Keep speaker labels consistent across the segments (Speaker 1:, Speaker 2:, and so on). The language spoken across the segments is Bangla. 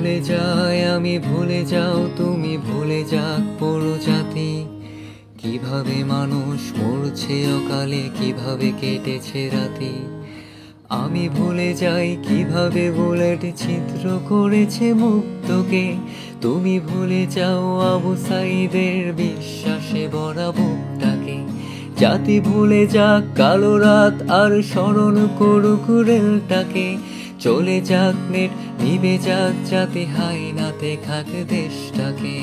Speaker 1: ভুলে যাই আমি, ভুলে যাও তুমি, ভুলে যাক পুরো জাতি। কিভাবে মানুষ মরছে অকালে, কিভাবে কেটেছে রাতি। আমি ভুলে যাই কিভাবে বুলেট ছিদ্র করেছে মুক্তকে। তুমি ভুলে যাও আবু সাইদের বিশ্বাসে ভরা বুকটাকে। জাতি ভুলে যাক কালো রাত আর স্মরণ করুক রেলটাকে। চলে যাক নেট, নিবে যাক জাতি, হাইনাতে খাক দেশটাকে।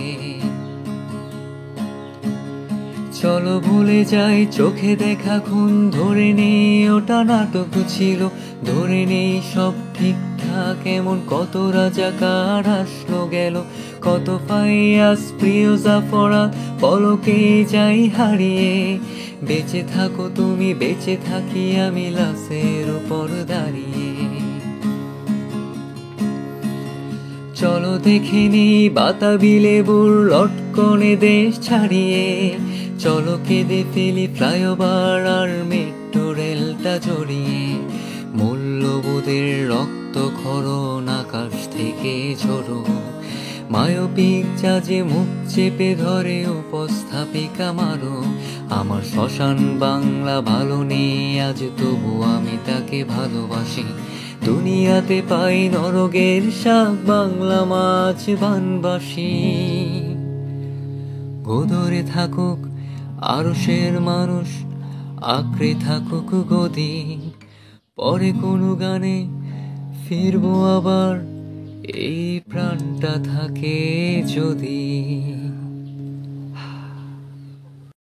Speaker 1: চলো ভুলে যাই চোখে দেখা খুন, ধরে নেই ওটা নাটক ছিল। ধরে নেই সব ঠিকঠাক এমন, কত রাজাকার আসলো গেল। কত ফাইয়াস প্রিয় জাফরাত পলকে যাই হারিয়ে। বেঁচে থাকো তুমি, বেঁচে থাকি আমি লাশের উপর দাঁড়িয়ে। চলো দেখে নেই বাতাবি লেবুর লটকনে দেশ ছাড়িয়ে। চলো কেঁদে ফেলি ফ্লাইওভার আর মেট্রো রেলটা জড়িয়ে। মূল্যবোধের রক্ত ক্ষরণ আকাশ থেকে ঝরো। মায়োপিক জাজে মুখ চেপে ধরে উপস্থাপিকা মারো। আমার শ্মশান বাংলা ভালো নেই আজ, তবু আমি তাকে ভালোবাসি। দুনিয়াতে পাই নরকের শাক, বাংলা মাছ বানবাসি। গোদরে থাকুক আরশের মানুষ, আঁকড়ে থাকুক গদি। পরে কোনো গানে ফিরবো আবার, এই প্রাণটা থাকে যদি।